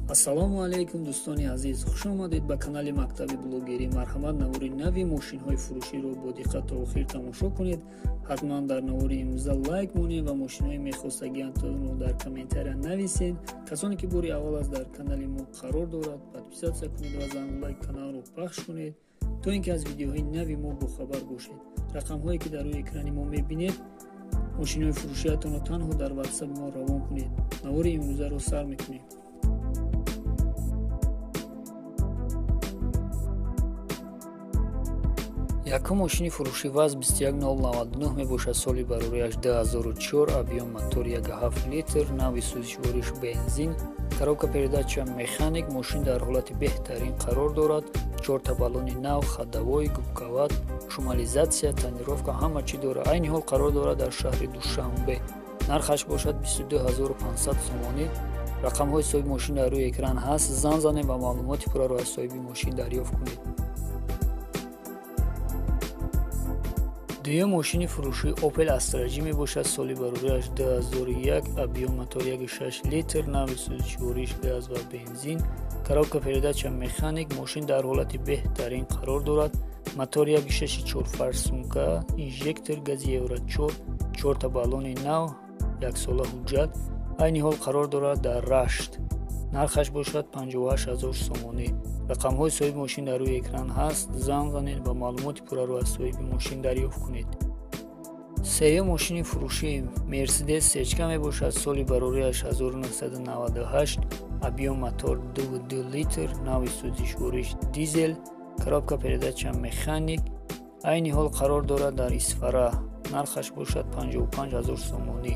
ассалому алайкум дӯстони азиз, хуш омадед ба канали мактаби блогерӣ. марҳамат, навори нави мошинҳои фурӯширо бо диққат та охир тамошо кунед. ҳатман дар навори имрӯза лайк монед ва мошинҳои мехостагиатонро дар комментария нависед. касоне ки бори аввал аст дар канали мо қарор дорад, подписатсия кунед ва зангулаи каналро пахш кунед, то ин ки аз видеоҳои нави мо бохабар бошед. рақамҳое ки дар рӯи экрани мо мебинед, мошинҳои фурӯшиатонро танҳо дар ватсаби мо равон кунед. навори имрӯзаро сар мекунем. якум мошини фурӯшӣ ВАЗ 21099 мебошад. соли барорааш 2004, объем мотор 1.7 литр, нави сӯзишвориш бензин, коробка передача механик. мошин дар ҳолати беҳтарин қарор дорад. 4 баллони нав, ходовой, губковат, шумализатсия, тонировка, ҳама чӣ дорад. айни ҳол қарор дорад дар шаҳри Душанбе. нархаш бошад 22500 сомонӣ. рақамҳои соҳиби мошин дар рӯи экран ҳаст. зан занед ва маълумоти пурраро аз соҳиби мошин дарёфт кунед. дуюм мошини фурӯшӣ Opel Astra G мебошад. соли барорааш 2001, объем мотор 1.6 литр, нави сӯзишвориш газ ва бензин, коробка передача механик. мошин дар ҳолати беҳтарин қарор дорад. мотор 1.6 форсунка, инжектор гази евро 4, 4 баллони нав, 1 сола ҳуҷҷат. айни ҳол қарор дорад дар Рашт. нархаш бошад 58000 сомонӣ. рақамҳои соҳиби мошин дар рӯи экран ҳаст. зан занед ва маълумоти пурраро аз соҳиби мошин дарёфт кунед. сеюм мошини фурӯшӣ Mercedes C-ка мебошад. соли барорааш 1998, объем мотор 2.2 литр, нави сӯзишвориш дизел, коробка передача механик. айни ҳол қарор дорад дар Исфара. нархаш бошад 55000 сомонӣ.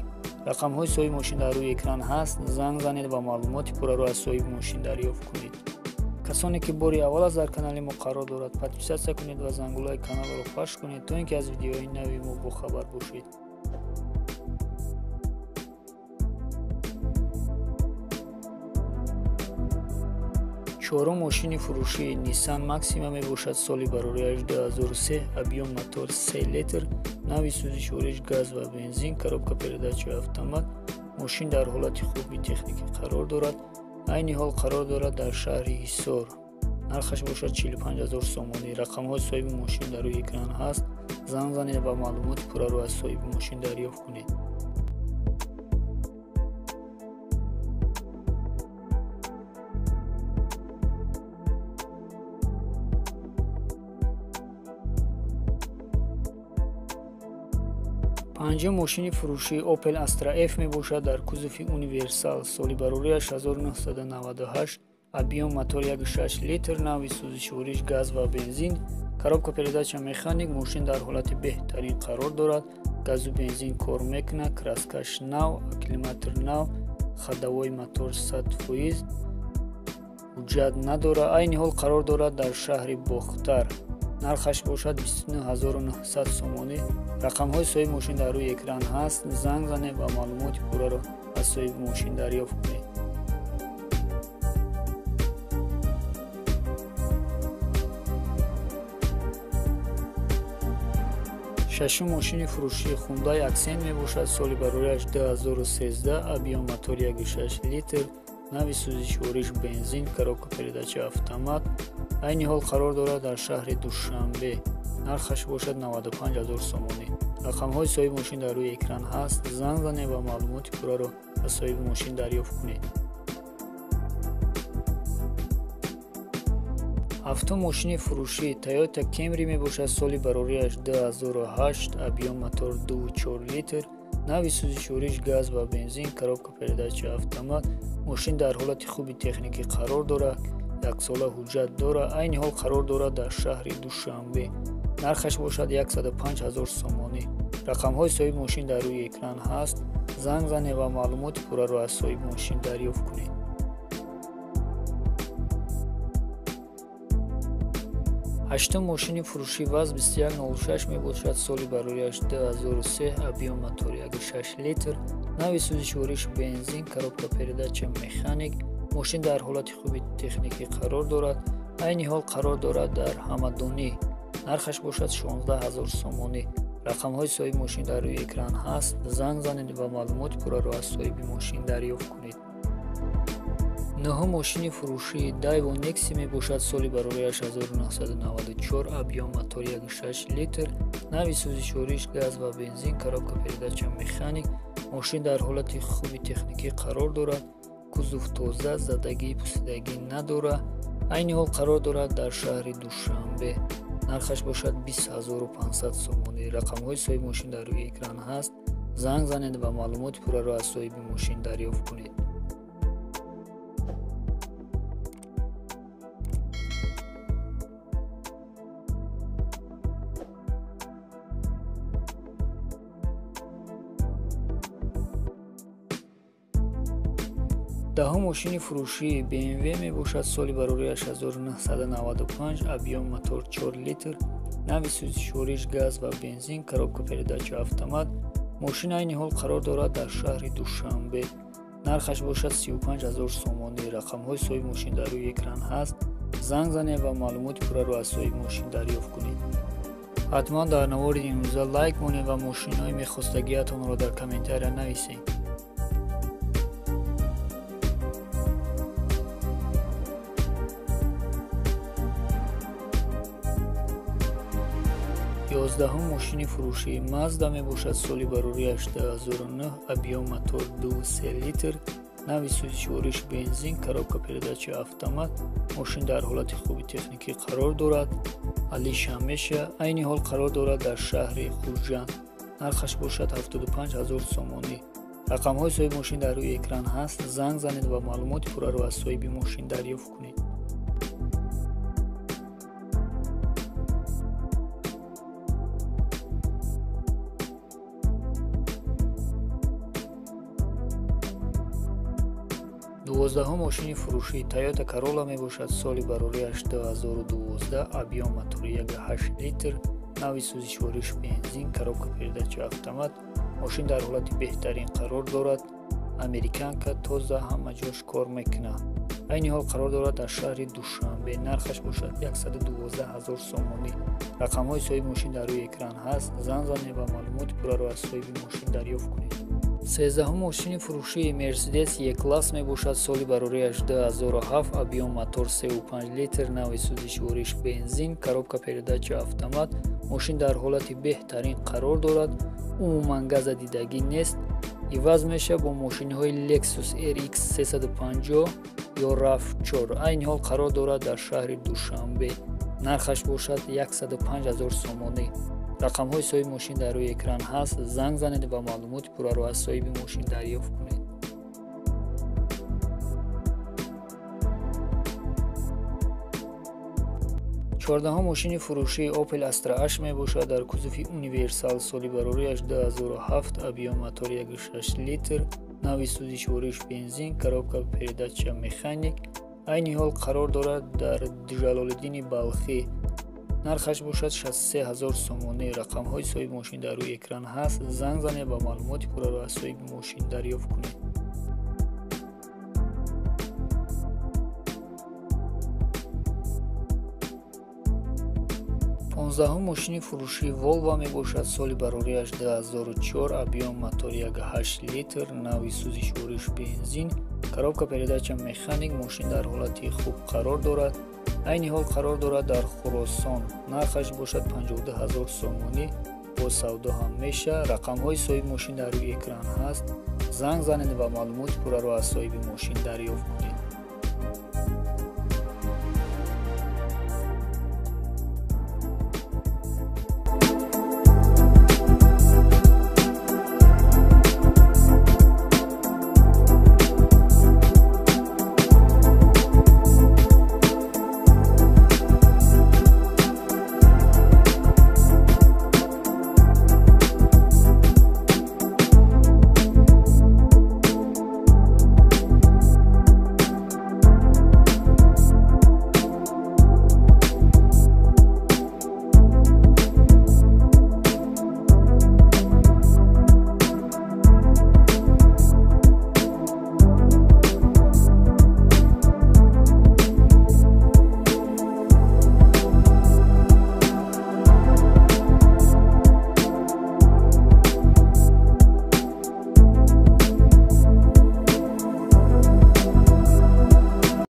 рақамҳои соҳиби мошин дар рӯи экран ҳаст. занг занед ва маълумоти пурраро аз соҳиби мошин дарёфт кунед. касоне ки бори аввал аст дар канали мо қарор дорад, подписатсия кунед ва зангулаи каналро пахш кунед, то ин ки аз видеоҳои нави мо бохабар бошед. чорум мошини фурӯшӣ Nissan Maxima мебошад. соли барорааш 2003, объем мотор 3 литр, нави сӯзишвориш газ ва бензин, коробка передача автомат. мошин дар ҳолати хуби техникӣ қарор дорад. айни ҳол қарор дорад дар шаҳри Ҳисор. нархаш бошад 45000 сомонӣ. рақамҳои соҳиби мошин дар рӯи экран ҳаст. зан занед ва маълумоти пурраро аз соҳиби мошин дарёфт кунед. панҷум мошини фурӯшӣ Opel Astra F мебошад. дар кузофи универсал. соли барорааш 1998, объем мотор 1.6 литр, нави сӯзишвориш газ ва бензин, коробка передача механик. мошин дар ҳолати беҳтарин қарор дорад. газу бензин кор мекунад, краскаш нав, акклиматор нав, ходовой мотор 100%, ҳуҷҷат надорад. айни ҳол қарор дорад дар шаҳри Бохтар. нархаш бошад 29900 сомонӣ. рақамҳои соҳиби мошин дар рӯи экран ҳаст. занг занед ва маълумоти пурраро аз соҳиби мошин дарёфт кунед. шашум мошини фурӯшӣ Hyundai Accent мебошад. соли барорааш 2013, объем мотор 1.6 литр, нави сӯзишвориш бензин, коробка передача автомат. айни ҳол қарор дорад дар шаҳри Душанбе. нархаш бошад 95000 сомонӣ. рақамҳои соҳиби мошин дар рӯи экран ҳаст. занг занед ва маълумоти пурраро аз соҳиби мошин дарёфт кунед. ҳафтум мошини фурӯшӣ Toyota Camry мебошад. соли барорааш 2008, объем мотор 2.4 литр, нави сӯзишвориш газ ва бензин, коробка передача автомат. мошин дар ҳолати хуби техникӣ қарор дорад. 1 сола ҳуҷҷат дорад. айни ҳол қарор дорад дар шаҳри Душанбе. нархаш бошад 105000 сомонӣ. рақамҳои соҳиби мошин дар рӯи экран ҳаст. занг занед ва маълумоти пурраро аз соҳиби мошин дарёфт кунед. ҳаштум мошини фурӯшӣ ВАЗ 2106 мебошад. соли барорааш 2003, объем мотор 1.6 литр, нави сӯзишвориш бензин, коробка передача механик. мошин дар ҳолати хуби техникӣ қарор дорад. айни ҳол қарор дорад дар Ҳамадонӣ. нархаш бошад 16000 сомонӣ. рақамҳои соҳиби мошин дар рӯи экран ҳаст. занг занед ва маълумоти пурраро аз соҳиби мошин дарёфт кунед. нӯҳум мошини фурӯшии Daewoo Nexi мебошад. соли барораиаш 1994, объем мотор 1.6 литр, нави сӯзишвориш газ ва бензин, коробка передача механик. мошин дар ҳолати хуби техникӣ қарор дорад. кузов тоза, задагии пусидагӣ надорад. айни ҳол қарор дорад дар шаҳри Душанбе. нархаш бошад 20500 сомонӣ. рақамҳои соҳиби мошин дар рӯи экран ҳаст. занг занед ва маълумоти пурраро аз соҳиби мошин дарёфт кунед. دهم ماشین فروشی BMW میباشد. سال برآوریش 1995، объем мотор 4 لیتر، نوع سوزشوریش گاز و بنزین، коробка передач автомат. ماشین عین حال قرار دارد در شهر دوشنبه. نرخش باشد 35000 سومانی. رقم‌های صاحب ماشین در روی اکران هست. زنگ زنید و معلومات پورا را از صاحب ماشین دریافت کنید. حتما در نوار این روزا لایک کنید و ماشین‌های می‌خواستگیتون را در کامنت‌ها نویسید. 11 ماشین فروشی مازدا میباشد. سالی برآوریش 2009، объем мотор 2.3 لیتر، نوع سوزشوریش بنزین، коробка передач автомат. ماشین در حالت خوبی تکنیکی قرار دارد. علیش همیشه عین حال قرار دارد در شهر خورجند. نرخش باشد 75000 سومانی. رقم‌های صاحب ماشین در روی اکران هست. زنگ زنید و معلومات پورا را از صاحب ماشین دریافت کنید. دوازدهم ماشین فروشی تویوتا کرولا میباشد. سالی برآوریش 2012، объем мотор 1.8 لیتر، نوع سوزشوریش بنزین، коробка передач автомат. ماشین در حالت بهترین قرار دارد. امریکن که تازه همه جاش کار میکنه. عین حال قرار دارد در شهر دوشنبه. نرخش باشد 112000 سومانی. رقم‌های صاحب ماشین در روی اکران هست. زنگ زنید و معلومات پورا را از صاحب ماشین دریافت کنید. 13 ماشین فروشی مرسدس یک کلاس میباشد. سالی برآوریش 2007، объем мотор 3.5 لیتر، نوع سوزشوریش بنزین، коробка передач автомат. ماشین در حالت بهترین قرار دارد. عموما گاز دیدگی نیست. عوض میشه با ماشین های لکسوس RX 350 یا RAV4. عین حال قرار دارد در شهر دوشنبه. نرخش باشد 105000 سومانی. رقم های صاحب ماشین در روی اکران هست. زنگ زنید و معلومات پورا را از صاحب ماشین دریافت کنید. 14 ماشین فروشی اوپل استرا اش میباشد. در کوزوف اونیورسال. سالی برآوریش 2007، объем мотор 1.6 لیتر، نوع سوزشوریش بنزین، коробка передач механик. عین حال قرار دارد در جلال‌الدین بلخی. نرخش باشد 63000 سومانی. رقم‌های صاحب ماشین در روی اکران هست. زنگ زنید و معلومات پورا را از صاحب ماشین دریافت کنید. 15 ماشین فروشی ولوا میباشد. سالی برآوریش 2004، объем мотор 1.8 لیتر، نوع سوزشوریش بنزین، коробка передач механик. ماشین در حالت خوب قرار دارد. عین حال قرار دارد در خراسان. نرخش باشد 52000 سومانی. با سودا هم میشه. رقم‌های صاحب ماشین در روی اکران هست. زنگ زنید و معلومات پورا را از صاحب ماشین دریافت کنید.